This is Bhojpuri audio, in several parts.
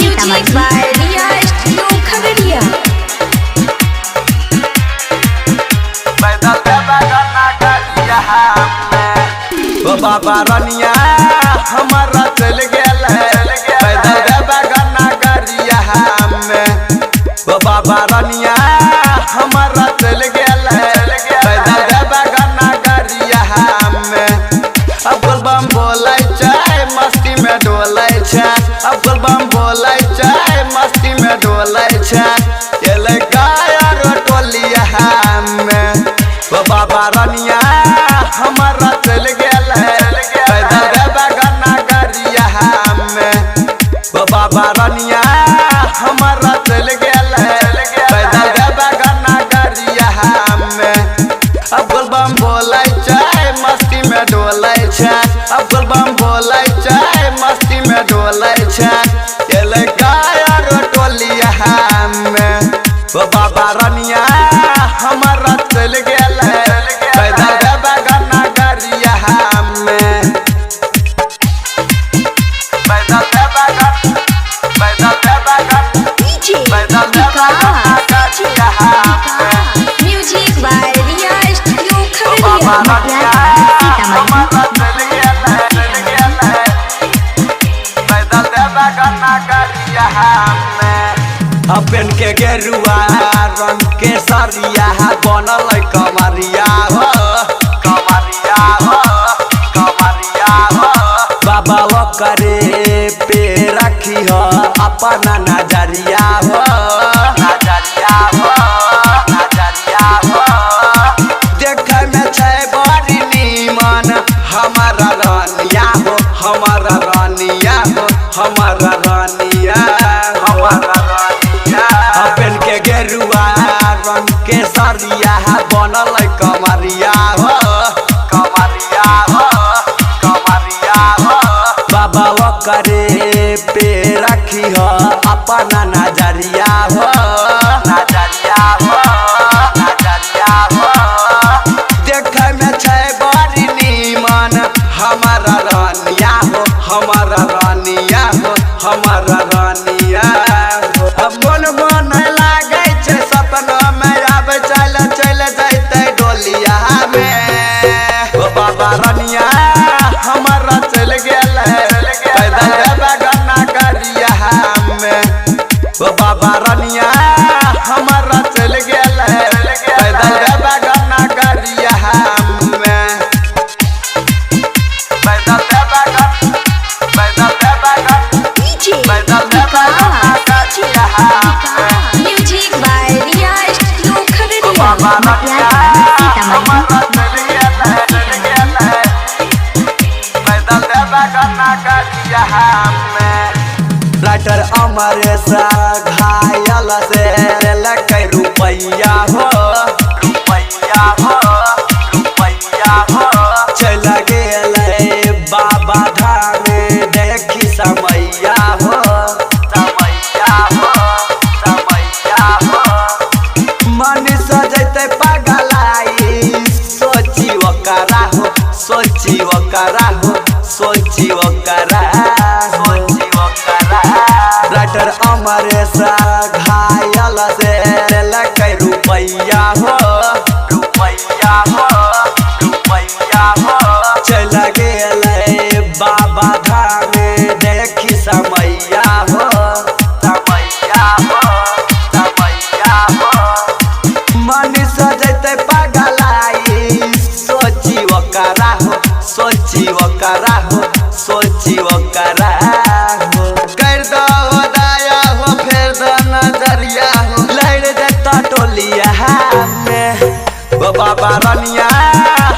Music by Riya studio Khagaria. बाबा रनिया हमारा चल गेल पैदल बगना गरिया में। बाबा रनिया हमारा चल गेल पैदल बगना गरिया में। अब बम बोले चाय मस्ती में डोले छै, अब बम बोले चाय मस्ती में डोले छै। एले गाया टोलिया में बाबा रनिया हमारा चल गेल पैदल बगना गरिया में। बाबा रनिया हमारा चल गेल पैदल बगना गरिया में। अब बम बोले चाय मस्ती में डोले छै, अब बम बोले चाय मस्ती में डोले छै। एले गाया टोलिया में बाबा रनिया हमारा चल गेल पैदल बगना गरिया में। Music by Riya studio Khagaria. अपन के गेरुआ रंग के सरिया बनल कमरिया हो, कमरिया हो, कमरिया हो। बाबा वो करे पे रखी हो अपना नजरिया हो, नजरिया हो, नजरिया हो। देखे में छै बड़ी नीमन हमारा रानिया हो, हमारा रानिया हो, हमारा रानिया, हमारा रानिया। अपन के गेरुआ रंग के सरिया बनल कमरिया हो, कमरिया हो, कमरिया हो। बाबा वो करे पे रखी हो अपना नजरिया हो, नजरिया हो, नजरिया हो। देखे में छै बड़ी नीमन हमारा रानिया हो, हमारा रानिया हो, हमारा रानिया हो। अब मन लागे छै सपना में अब चल चल जैते डोलिया में। बाबा रनिया हमारा चल गेल पैदल बगना गरिया में। बाबा रनिया हमारा चल गेल पैदल बगना गरिया में। Music by Riya studio Khagaria. Writer Amresh Ghayal से लकै रुपैया हो, रुपैया हो, रुपैया हो। चल गेल बाबा धाम देखी समैया हो, समैया हो, समैया हो। मन सजते पगलाई सोची ओकरा हो, सोची ओकरा हो, सोची ओकरा, सोची ओकरा। राइटर अमरेश घायल से लकै रुपैया हो, रुपैया हो, रुपैया हो। चल गेल बाबा धाम देखी समैया हो, समैया हो, समैया हो। मन सजते पगलाई सोची ओकरा हो, सोची ओकरा हो, सोची ओकरा हो। कर दो दया हो फेर दो नजरिया हो लड़ देता टोलिया में। बाबा रनिया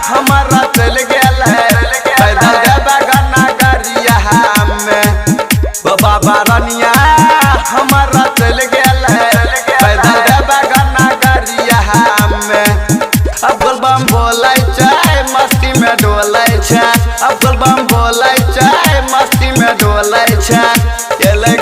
हमारा चल गेल पैदल बगना गरिया में। बाबा रनिया हमारा चल गेल पैदल बगना गरिया में। अब बम बोले चाय मस्ती में डोले छै, अब बम बोले चाय मस्ती में डोले छै। एले